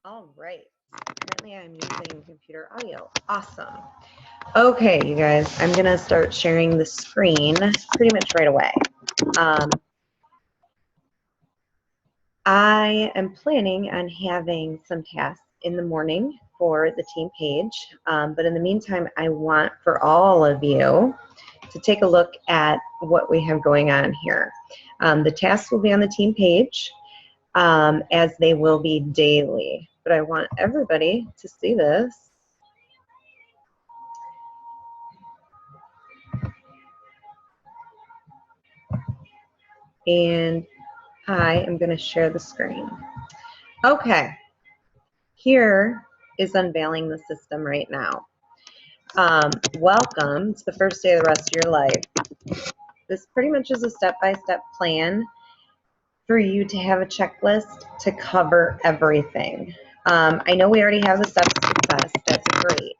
All right. Currently, I'm using computer audio. Awesome. Okay, you guys, I'm going to start sharing the screen pretty much right away. I am planning on having some tasks in the morning for the team page, but in the meantime, I want for all of you to take a look at what we have going on here. The tasks will be on the team page, as they will be daily, but I want everybody to see this. And I am going to share the screen. Okay, here is unveiling the system right now. Welcome to the first day of the rest of your life. This pretty much is a step-by-step plan for you to have a checklist to cover everything. I know we already have the steps to success. That's great.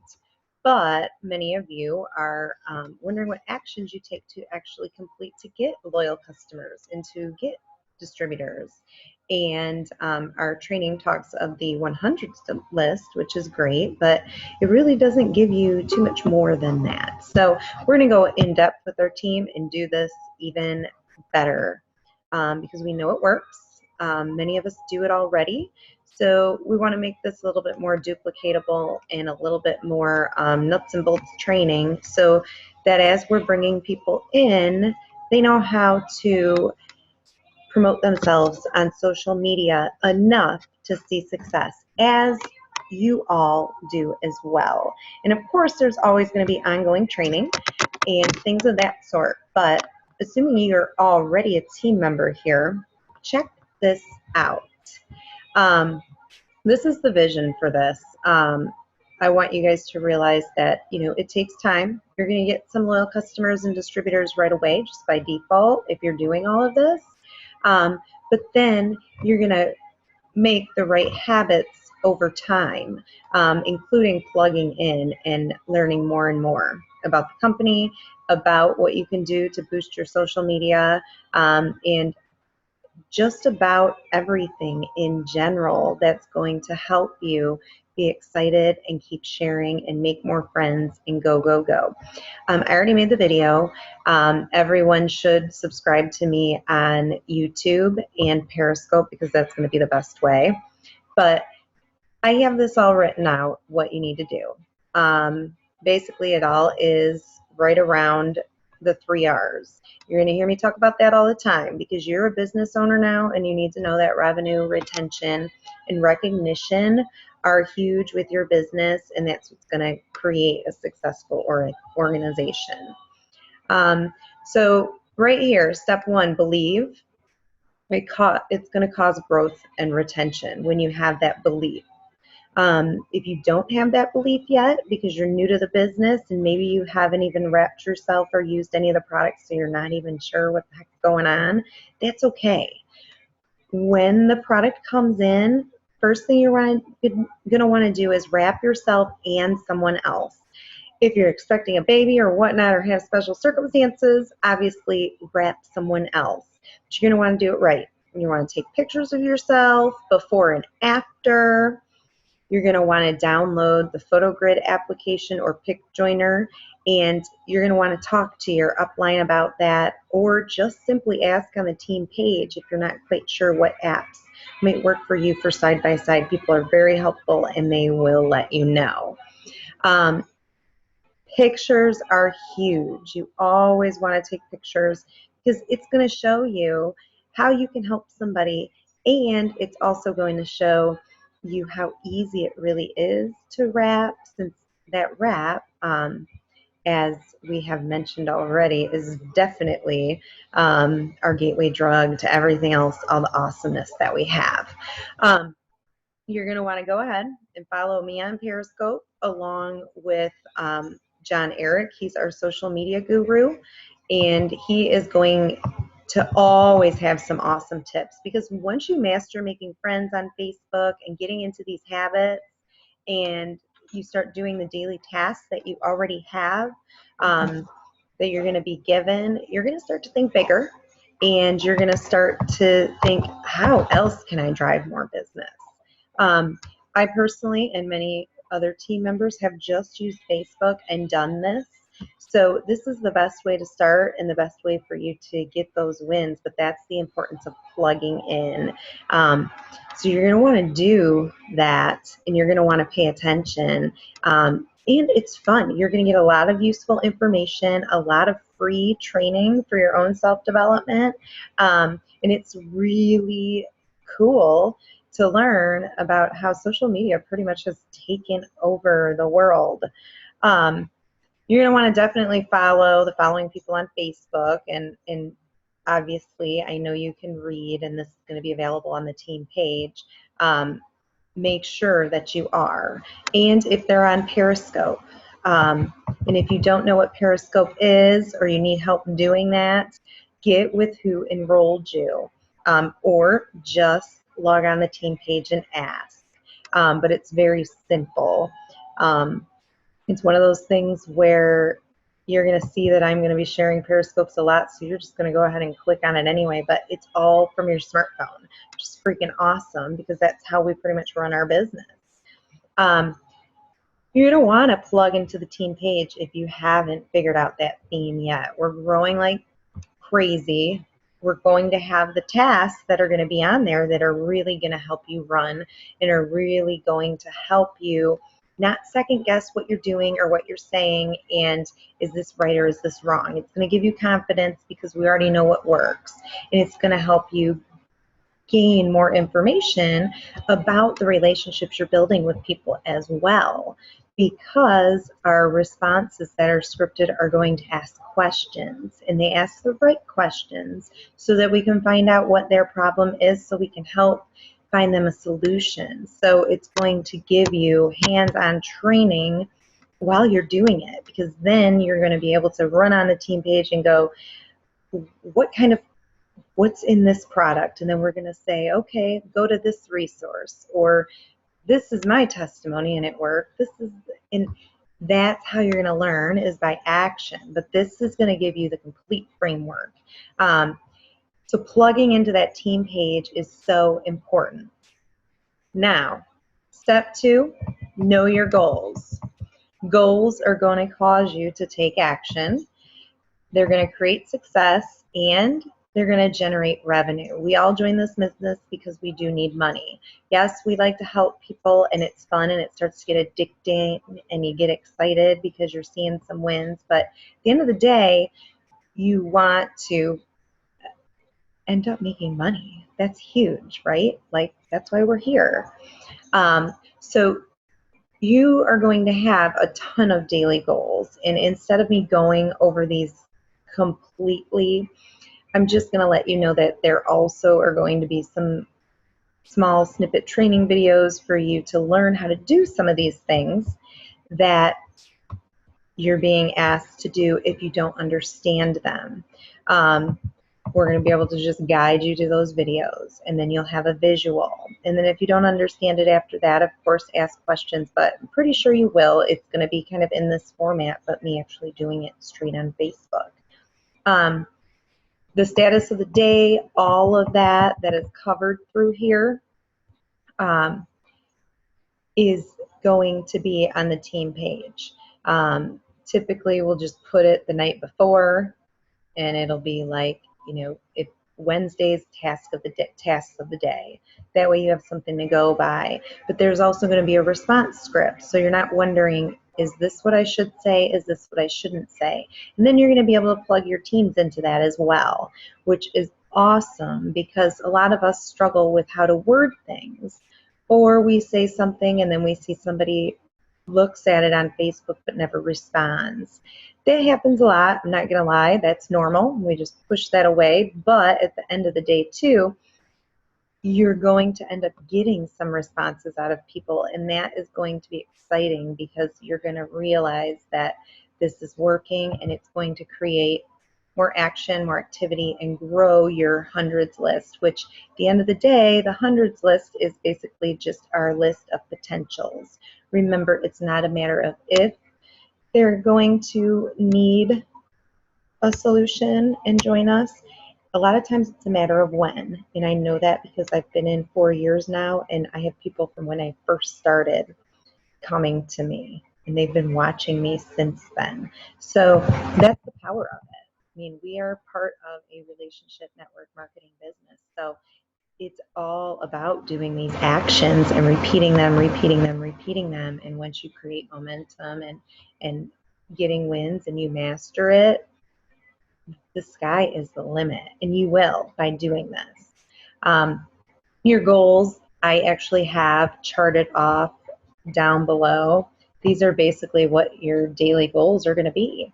But many of you are wondering what actions you take to actually complete to get loyal customers and to get distributors. And our training talks of the 100 list, which is great, but it really doesn't give you too much more than that. So we're going to go in depth with our team and do this even better because we know it works. Many of us do it already. So we want to make this a little bit more duplicatable and a little bit more nuts and bolts training so that as we're bringing people in, they know how to promote themselves on social media enough to see success, as you all do as well. And of course, there's always going to be ongoing training and things of that sort. But assuming you're already a team member here, check this out. This is the vision for this. I want you guys to realize that, it takes time. You're going to get some loyal customers and distributors right away, just by default, if you're doing all of this. But then you're going to make the right habits over time, including plugging in and learning more and more about the company, about what you can do to boost your social media, and just about everything in general that's going to help you be excited and keep sharing and make more friends and go, go, go. I already made the video. Everyone should subscribe to me on YouTube and Periscope because that's going to be the best way. But I have this all written out, what you need to do. Basically, it all is right around the 3 R's. You're going to hear me talk about that all the time because you're a business owner now and you need to know that revenue, retention, and recognition are huge with your business, and that's what's going to create a successful organization. So right here, step 1, believe. It's going to cause growth and retention when you have that belief. If you don't have that belief yet because you're new to the business and maybe you haven't even wrapped yourself or used any of the products, so you're not even sure what the heck's going on, that's okay. When the product comes in, first thing you're going to want to do is wrap yourself and someone else. If you're expecting a baby or whatnot or have special circumstances, obviously wrap someone else. But you're going to want to do it right. You want to take pictures of yourself before and after. You're going to want to download the PhotoGrid application or PicJoiner, and you're going to want to talk to your upline about that, or just simply ask on the team page if you're not quite sure what apps might work for you for side-by-side. People are very helpful, and they will let you know. Pictures are huge. You always want to take pictures because it's going to show you how you can help somebody, and it's also going to show you how easy it really is to wrap, since that wrap, as we have mentioned already, is definitely our gateway drug to everything else, all the awesomeness that we have. You're going to want to go ahead and follow me on Periscope along with John Eric. He's our social media guru, and he is going to always have some awesome tips, because once you master making friends on Facebook and getting into these habits, and you start doing the daily tasks that you already have, that you're going to be given, you're going to start to think bigger, and you're going to start to think, how else can I drive more business? I personally and many other team members have just used Facebook and done this. So this is the best way to start and the best way for you to get those wins, but that's the importance of plugging in. So you're going to want to do that, and you're going to want to pay attention. And it's fun. You're going to get a lot of useful information, a lot of free training for your own self-development, and it's really cool to learn about how social media pretty much has taken over the world. You're going to want to definitely follow the following people on Facebook, and obviously I know you can read, and this is going to be available on the team page. Make sure that you are. And if they're on Periscope, and if you don't know what Periscope is or you need help doing that, get with who enrolled you, or just log on the team page and ask. But it's very simple. It's one of those things where you're going to see that I'm going to be sharing Periscopes a lot, so you're just going to go ahead and click on it anyway, but it's all from your smartphone, which is freaking awesome because that's how we pretty much run our business. You're going to want to plug into the team page if you haven't figured out that theme yet. We're growing like crazy. We're going to have the tasks that are going to be on there that are really going to help you run and are really going to help you not second guess what you're doing or what you're saying and is this right or is this wrong. It's going to give you confidence because we already know what works, and it's going to help you gain more information about the relationships you're building with people as well, because our responses that are scripted are going to ask questions, and they ask the right questions so that we can find out what their problem is so we can help find them a solution. So it's going to give you hands-on training while you're doing it, because then you're going to be able to run on the team page and go, what's in this product? And then we're going to say, okay, go to this resource, or this is my testimony and it worked. And that's how you're going to learn, is by action. But this is going to give you the complete framework. So plugging into that team page is so important. Now, step 2, know your goals. Goals are going to cause you to take action. They're going to create success, and they're going to generate revenue. We all join this business because we do need money. Yes, we like to help people, and it's fun, and it starts to get addicting, and you get excited because you're seeing some wins. But at the end of the day, you want to end up making money. That's huge, right? Like, that's why we're here. So you are going to have a ton of daily goals. And instead of me going over these completely, I'm just going to let you know that there also are going to be some small snippet training videos for you to learn how to do some of these things that you're being asked to do if you don't understand them. We're going to be able to just guide you to those videos, and then you'll have a visual. And then if you don't understand it after that, of course, ask questions, but I'm pretty sure you will. It's going to be kind of in this format, but me actually doing it straight on Facebook. The status of the day, all of that is covered through here, is going to be on the team page. Typically, we'll just put it the night before, and it'll be like, if Wednesday's tasks of the day. That way you have something to go by. But there's also going to be a response script, so you're not wondering, is this what I should say? Is this what I shouldn't say? And then you're going to be able to plug your teams into that as well, which is awesome because a lot of us struggle with how to word things. Or we say something and then we see somebody looks at it on Facebook but never responds. That happens a lot. I'm not going to lie. That's normal. We just push that away. But at the end of the day, too, you're going to end up getting some responses out of people, and that is going to be exciting because you're going to realize that this is working, and it's going to create more action, more activity, and grow your hundreds list, which at the end of the day, the hundreds list is basically just our list of potentials. Remember, it's not a matter of if they're going to need a solution and join us. a lot of times it's a matter of when. And I know that because I've been in 4 years now, and I have people from when I first started coming to me, and they've been watching me since then. So that's the power of it. I mean, we are part of a relationship network marketing business. So it's all about doing these actions and repeating them, repeating them, repeating them. And once you create momentum and getting wins and you master it, the sky is the limit, and you will by doing this. Your goals, I actually have charted off down below. These are basically what your daily goals are going to be.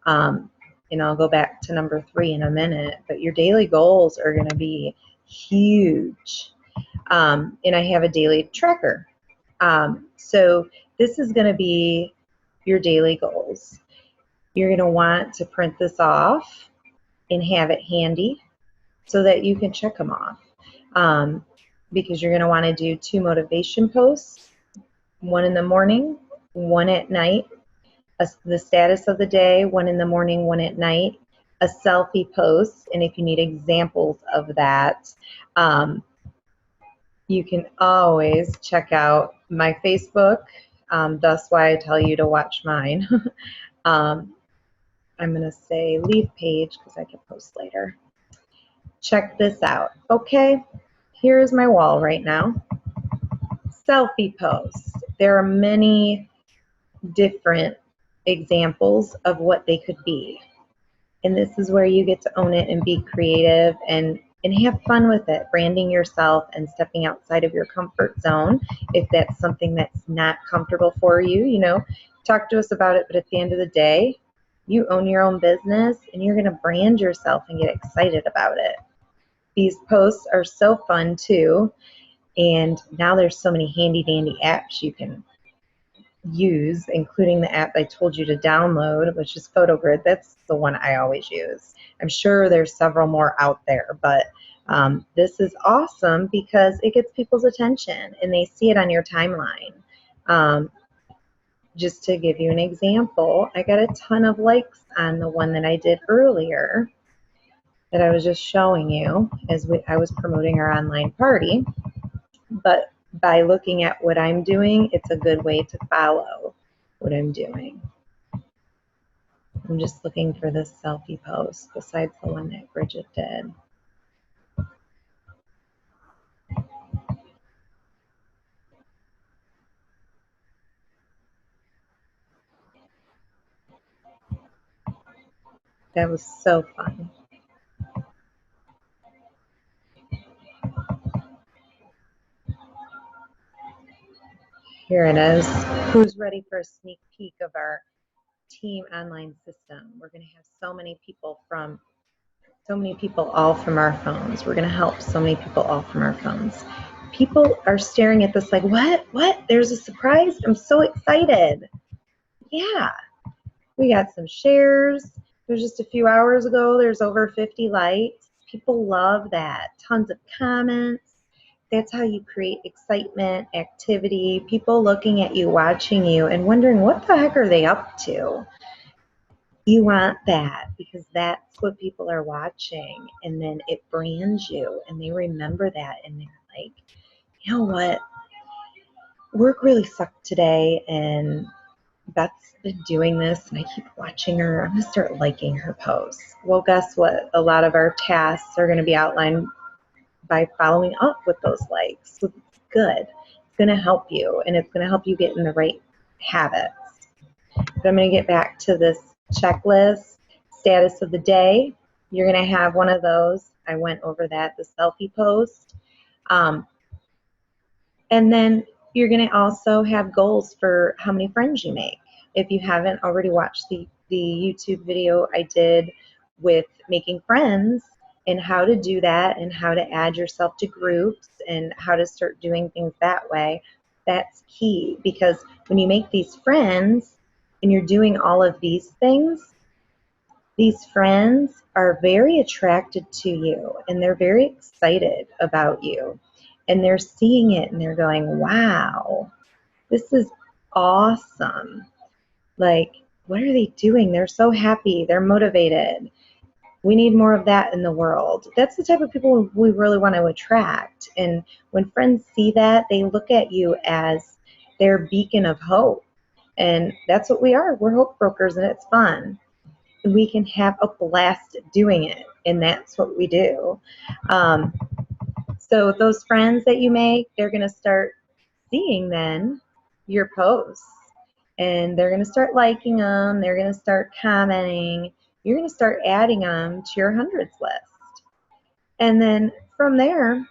And I'll go back to number 3 in a minute, but your daily goals are going to be huge. And I have a daily tracker. So this is going to be your daily goals. You're going to want to print this off and have it handy so that you can check them off. Because you're going to want to do 2 motivation posts, 1 in the morning, 1 at night, the status of the day, 1 in the morning, 1 at night, a selfie post, and if you need examples of that, you can always check out my Facebook. That's why I tell you to watch mine. I'm going to say leave page because I can post later. Check this out. Okay, here's my wall right now. Selfie posts. There are many different examples of what they could be. And this is where you get to own it and be creative and have fun with it, branding yourself and stepping outside of your comfort zone. If that's something that's not comfortable for you, you know, talk to us about it. But at the end of the day, you own your own business and you're going to brand yourself and get excited about it. These posts are so fun too. And now there's so many handy dandy apps you can use, including the app I told you to download, which is PhotoGrid. That's the one I always use. I'm sure there's several more out there, but this is awesome because it gets people's attention and they see it on your timeline. Just to give you an example, I got a ton of likes on the one that I did earlier that I was just showing you as I was promoting our online party. But by looking at what I'm doing, it's a good way to follow what I'm doing. I'm just looking for this selfie post besides the one that Bridget did. That was so fun. Here it is. Who's ready for a sneak peek of our team online system? We're going to have so many people all from our phones. We're going to help so many people all from our phones. People are staring at this like, what? There's a surprise? I'm so excited. Yeah. We got some shares. It was just a few hours ago. There's over 50 likes. People love that. Tons of comments. That's how you create excitement, activity, people looking at you, watching you, and wondering what the heck are they up to? You want that because that's what people are watching, and then it brands you, and they remember that, and they're like, you know what? Work really sucked today, and Beth's been doing this, and I keep watching her. I'm going to start liking her posts. Well, guess what? A lot of our tasks are going to be outlined by following up with those likes. So it's good. It's going to help you, and it's going to help you get in the right habits. But I'm going to get back to this checklist, status of the day. You're going to have one of those. I went over that, the selfie post. And then you're going to also have goals for how many friends you make. If you haven't already watched the YouTube video I did with making friends and how to do that and how to add yourself to groups and how to start doing things that way, that's key, because when you make these friends and you're doing all of these things, these friends are very attracted to you and they're very excited about you. And they're seeing it and they're going, wow, this is awesome. Like, what are they doing? They're so happy. They're motivated. We need more of that in the world. That's the type of people we really want to attract. And when friends see that, they look at you as their beacon of hope. And that's what we are. We're hope brokers, and it's fun. We can have a blast doing it, and that's what we do. Um, so those friends that you make, they're going to start seeing then your posts, and they're going to start liking them. They're going to start commenting. You're going to start adding them to your hundreds list. And then from there,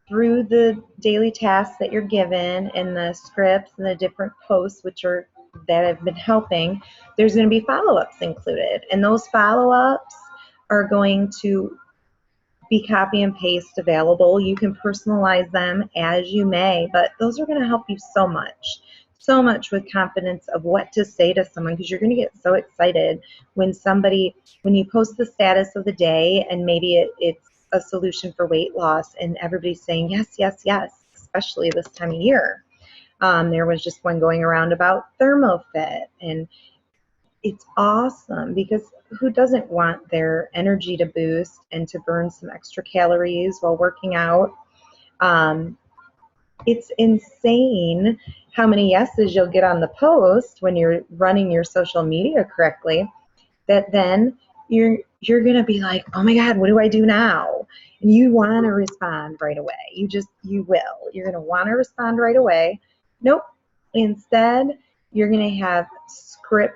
through the daily tasks that you're given and the scripts and the different posts that have been helping, there's going to be follow-ups included. And those follow-ups are going to be copy and paste available. You can personalize them as you may, but those are going to help you so much with confidence of what to say to someone, because you're going to get so excited when you post the status of the day and maybe it's a solution for weight loss and everybody's saying yes, yes, yes, especially this time of year. There was just one going around about ThermoFit, and it's awesome because who doesn't want their energy to boost and to burn some extra calories while working out? It's insane how many yeses you'll get on the post when you're running your social media correctly, that then you're going to be like, oh my God, what do I do now? And you want to respond right away. You will. You're going to want to respond right away. Nope. Instead, you're going to have scripted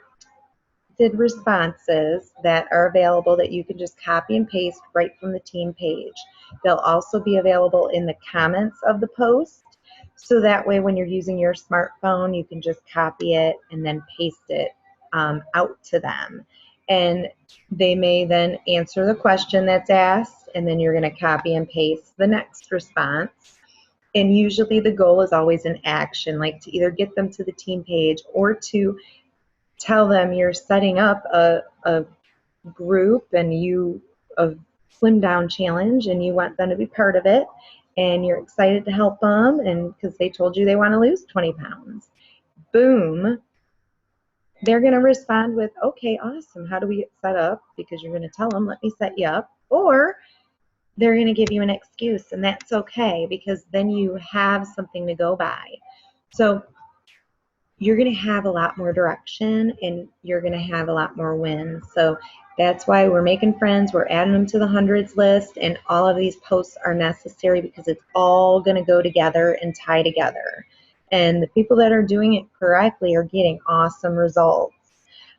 responses that are available that you can just copy and paste right from the team page. They'll also be available in the comments of the post. So that way, when you're using your smartphone, you can just copy it and then paste it out to them. And they may then answer the question that's asked, and then you're going to copy and paste the next response. And usually the goal is always an action, like to either get them to the team page or to tell them you're setting up a group and a slim down challenge, and you want them to be part of it, and you're excited to help them, and because they told you they want to lose 20 pounds. Boom. They're going to respond with, okay, awesome. How do we get set up? Because you're going to tell them, let me set you up. Or they're going to give you an excuse, and that's okay, because then you have something to go by. So you're going to have a lot more direction, and you're going to have a lot more wins. So that's why we're making friends. We're adding them to the hundreds list, and all of these posts are necessary because it's all going to go together and tie together. And the people that are doing it correctly are getting awesome results.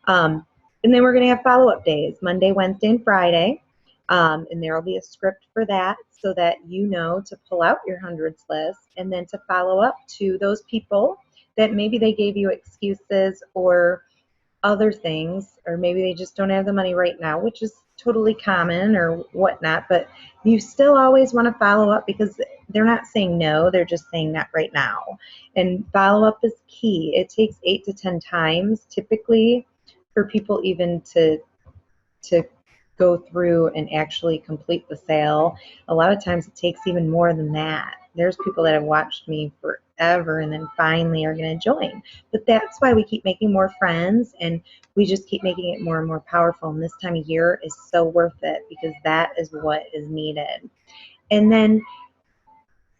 And then we're going to have follow-up days, Monday, Wednesday, and Friday. And there will be a script for that so that you know to pull out your hundreds list and then to follow up to those people that maybe they gave you excuses or other things, or maybe they just don't have the money right now, which is totally common or whatnot, but you still always want to follow up because they're not saying no, they're just saying not right now. And follow up is key. It takes 8 to 10 times typically for people even to go through and actually complete the sale. A lot of times it takes even more than that. There's people that have watched me forever and then finally are going to join. But that's why we keep making more friends, and we just keep making it more and more powerful. And this time of year is so worth it because that is what is needed. And then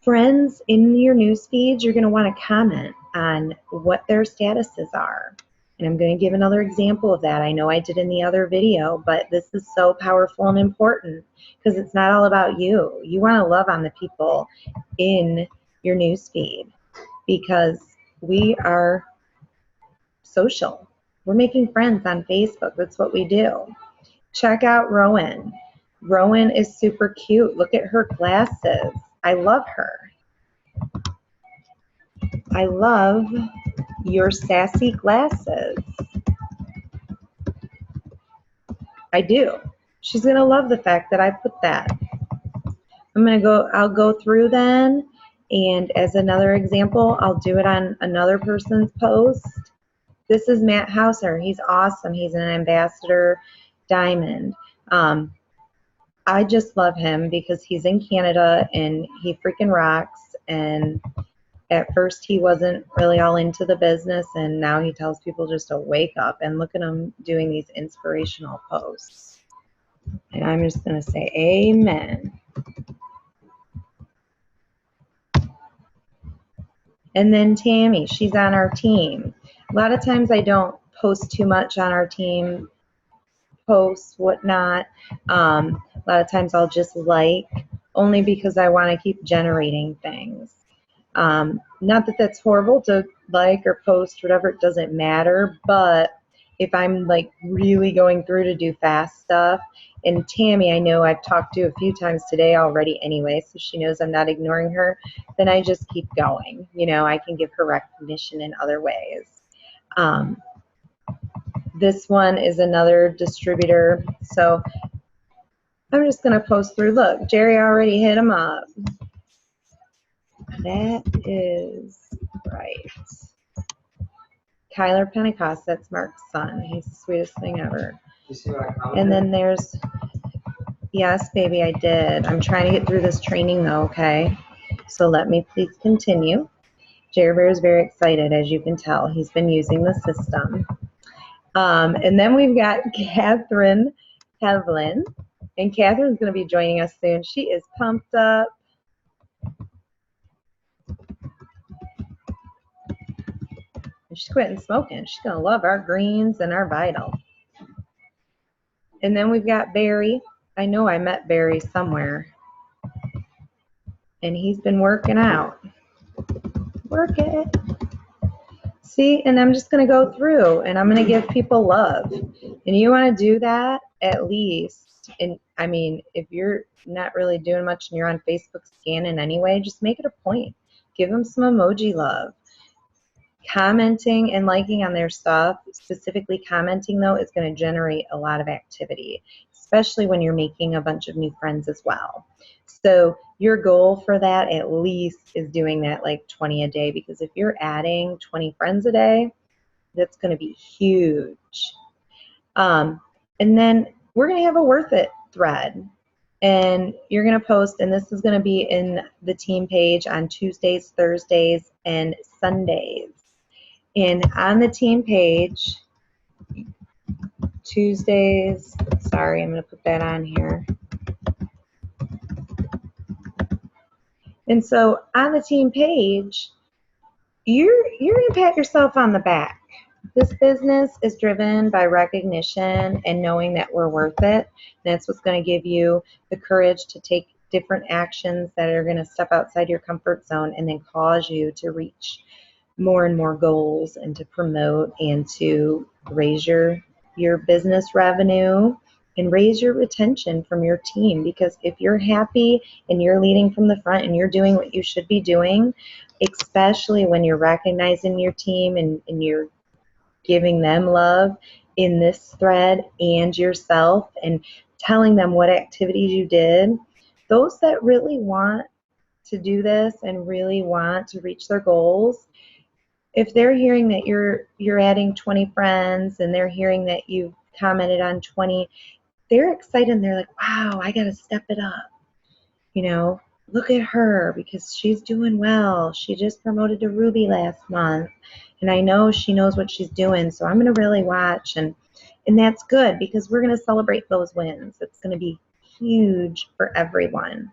friends in your news feeds, you're going to want to comment on what their statuses are. And I'm going to give another example of that. I know I did in the other video, but this is so powerful and important because it's not all about you. You want to love on the people in your news feed because we are social. We're making friends on Facebook. That's what we do. Check out Rowan. Rowan is super cute. Look at her glasses. I love her. I love your sassy glasses. I do. She's going to love the fact that I put that. I'll go through then, and as another example, I'll do it on another person's post. This is Matt Hauser. He's awesome. He's an ambassador diamond. I just love him because he's in Canada and he freaking rocks. And at first he wasn't really all into the business, and now he tells people just to wake up, and look at him doing these inspirational posts. And I'm just going to say amen. And then Tammy, she's on our team. A lot of times I don't post too much on our team posts, whatnot. A lot of times I'll just like, only because I want to keep generating things. Not that that's horrible to like or post, whatever, it doesn't matter. But if I'm like really going through to do fast stuff, and Tammy, I know I've talked to a few times today already anyway, so she knows I'm not ignoring her, then I just keep going. You know, I can give her recognition in other ways. This one is another distributor. So I'm just going to post through. Look, Jerry already hit him up. That is right. Kyler Pentecost, that's Mark's son. He's the sweetest thing ever. You see what I commented? And then there's, yes, baby, I did. I'm trying to get through this training though, okay? So let me please continue. Jerry Bear is very excited, as you can tell. He's been using the system. And then we've got Catherine Hevlin. And Catherine's going to be joining us soon. She is pumped up. She's quitting smoking. She's going to love our greens and our Vital. And then we've got Barry. I know I met Barry somewhere. And he's been working out. Work it. See, and I'm just going to go through and I'm going to give people love. And you want to do that at least. And I mean, if you're not really doing much and you're on Facebook scanning anyway, just make it a point. Give them some emoji love. Commenting and liking on their stuff, specifically commenting though, is going to generate a lot of activity, especially when you're making a bunch of new friends as well. So your goal for that at least is doing that like 20 a day, because if you're adding 20 friends a day, that's going to be huge. And then we're going to have a worth it thread. And you're going to post, and this is going to be in the team page on Tuesdays, Thursdays, and Sundays. And on the team page, Tuesdays, sorry, I'm going to put that on here. And so on the team page, you're going to pat yourself on the back. This business is driven by recognition and knowing that we're worth it. That's what's going to give you the courage to take different actions that are going to step outside your comfort zone and then cause you to reach more and more goals and to promote and to raise your business revenue and raise your retention from your team. Because if you're happy and you're leading from the front and you're doing what you should be doing, especially when you're recognizing your team and you're giving them love in this thread and yourself and telling them what activities you did, those that really want to do this and really want to reach their goals, if they're hearing that you're adding 20 friends and they're hearing that you've commented on 20, they're excited and they're like, wow, I got to step it up. You know, look at her because she's doing well. She just promoted to Ruby last month. And I know she knows what she's doing. So I'm going to really watch. And that's good because we're going to celebrate those wins. It's going to be huge for everyone.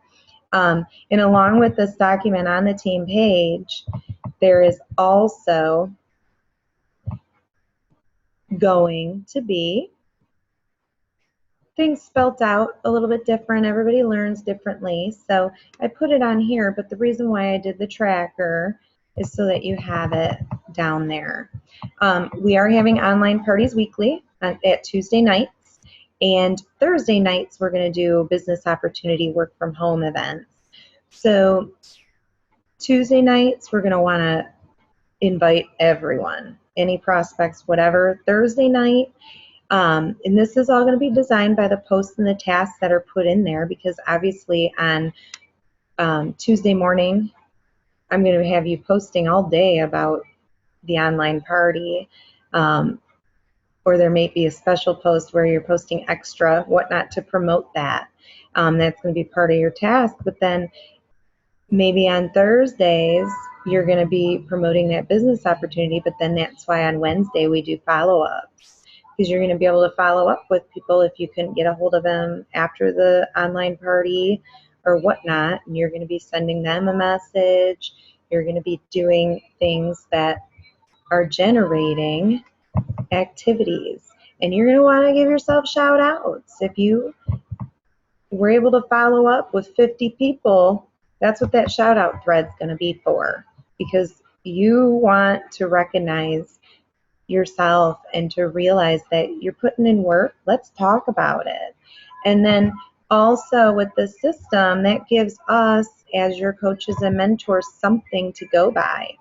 And along with this document on the team page, there is also going to be things spelt out a little bit different. Everybody learns differently. So I put it on here, but the reason why I did the tracker is so that you have it down there. We are having online parties weekly at Tuesday nights, and Thursday nights we're going to do business opportunity work from home events. So Tuesday nights we're going to want to invite everyone, any prospects, whatever. Thursday night, and this is all going to be designed by the posts and the tasks that are put in there, because obviously on Tuesday morning, I'm going to have you posting all day about the online party, or there may be a special post where you're posting extra, whatnot, to promote that. That's going to be part of your task. But then maybe on Thursdays, you're going to be promoting that business opportunity, but then that's why on Wednesday we do follow-ups. because you're going to be able to follow up with people if you couldn't get a hold of them after the online party or whatnot. And you're going to be sending them a message. You're going to be doing things that are generating activities. And you're going to want to give yourself shout outs. If you were able to follow up with 50 people, that's what that shout out thread's going to be for, because you want to recognize yourself and to realize that you're putting in work. Let's talk about it. And then also with the system, that gives us as your coaches and mentors something to go by.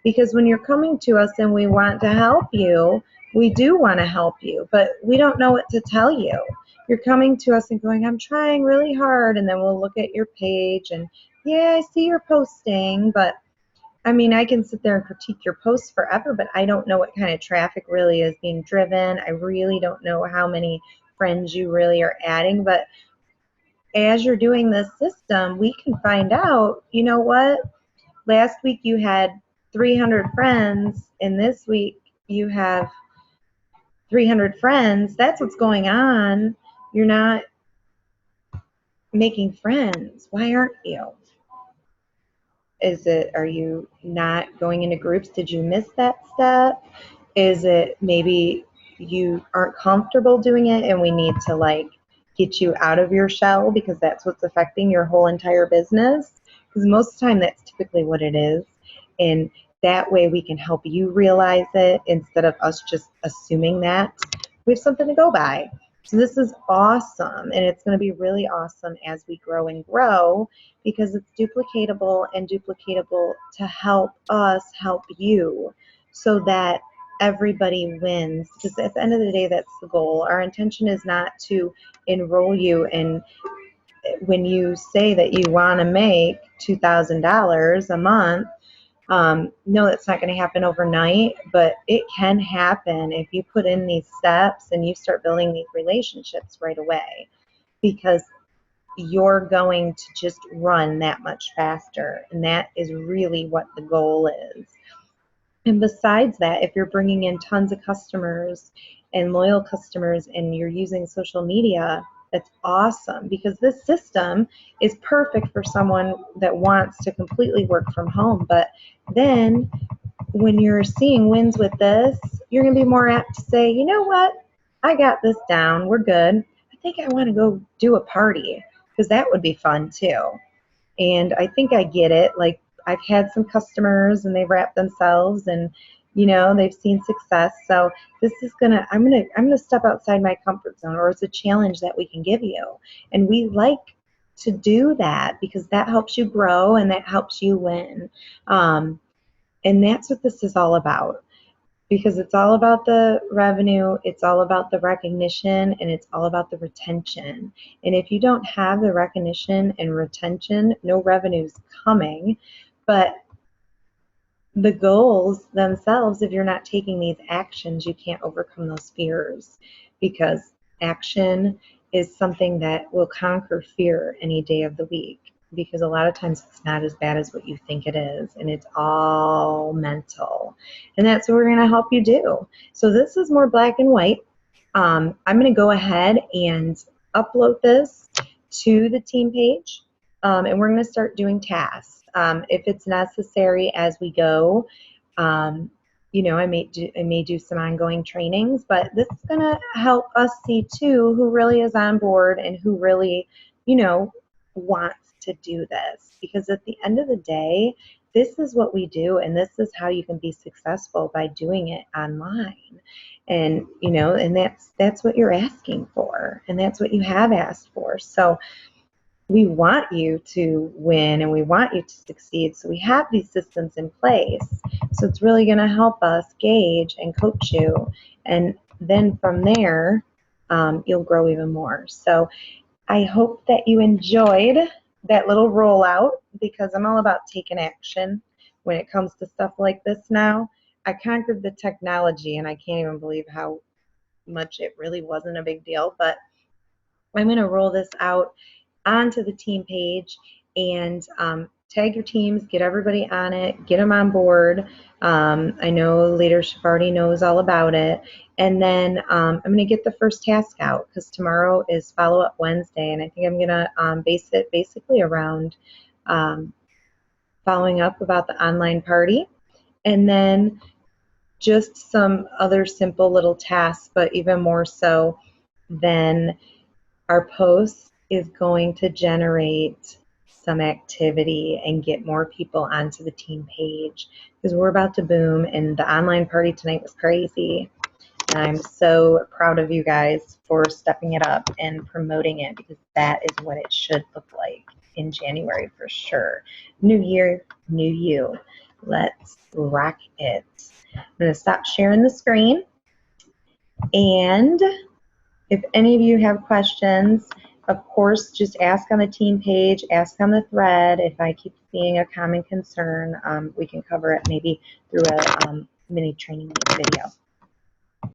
Because when you're coming to us and we want to help you, we do want to help you, but we don't know what to tell you. You're coming to us and going, I'm trying really hard, and then we'll look at your page and, yeah, I see you're posting, but I mean, I can sit there and critique your posts forever, but I don't know what kind of traffic really is being driven. I really don't know how many friends you really are adding, but as you're doing this system, we can find out, you know what? Last week you had 300 friends, and this week you have 300 friends. That's what's going on. You're not making friends. Why aren't you? Are you not going into groups? Did you miss that step? Is it maybe you aren't comfortable doing it and we need to like get you out of your shell because that's what's affecting your whole entire business? Because most of the time that's typically what it is. And that way we can help you realize it instead of us just assuming that. We have something to go by. So this is awesome, and it's going to be really awesome as we grow and grow, because it's duplicatable and duplicatable to help us help you so that everybody wins. Because at the end of the day, that's the goal. Our intention is not to enroll you in, when you say that you want to make $2,000 a month, no, that's not going to happen overnight, but it can happen if you put in these steps and you start building these relationships right away, because you're going to just run that much faster. And that is really what the goal is. And besides that, if you're bringing in tons of customers and loyal customers and you're using social media, that's awesome, because this system is perfect for someone that wants to completely work from home. But then when you're seeing wins with this, you're going to be more apt to say, you know what, I got this down, we're good. I think I want to go do a party, because that would be fun too. And I think I get it. Like, I've had some customers and they've wrapped themselves and, you know, they've seen success. So this is I'm gonna step outside my comfort zone, or it's a challenge that we can give you. And we like to do that because that helps you grow and that helps you win. And that's what this is all about, because it's all about the revenue, it's all about the recognition, and it's all about the retention. And if you don't have the recognition and retention, no revenue's coming. But the goals themselves, if you're not taking these actions, you can't overcome those fears, because action is something that will conquer fear any day of the week. Because a lot of times it's not as bad as what you think it is, and it's all mental. And that's what we're going to help you do. So this is more black and white. I'm going to go ahead and upload this to the team page, and we're going to start doing tasks. If it's necessary as we go, you know, I may do some ongoing trainings, but this is going to help us see too who really is on board and who really, you know, wants to do this. Because at the end of the day, this is what we do, and this is how you can be successful, by doing it online. And you know, and that's what you're asking for, and that's what you have asked for. So we want you to win and we want you to succeed. So we have these systems in place. So it's really going to help us gauge and coach you. And then from there, you'll grow even more. So I hope that you enjoyed that little rollout, because I'm all about taking action when it comes to stuff like this now. I conquered the technology, and I can't even believe how much it really wasn't a big deal. But I'm going to roll this out onto the team page and tag your teams, get everybody on it, get them on board. I know leadership already knows all about it. And then I'm going to get the first task out because tomorrow is follow-up Wednesday, and I think I'm going to base it basically around following up about the online party, and then just some other simple little tasks, but even more so than our posts is going to generate some activity and get more people onto the team page because we're about to boom, and the online party tonight was crazy. And I'm so proud of you guys for stepping it up and promoting it because that is what it should look like in January for sure. New year, new you. Let's rock it. I'm going to stop sharing the screen, and if any of you have questions, of course, just ask on the team page, ask on the thread. If I keep seeing a common concern, we can cover it maybe through a mini training video.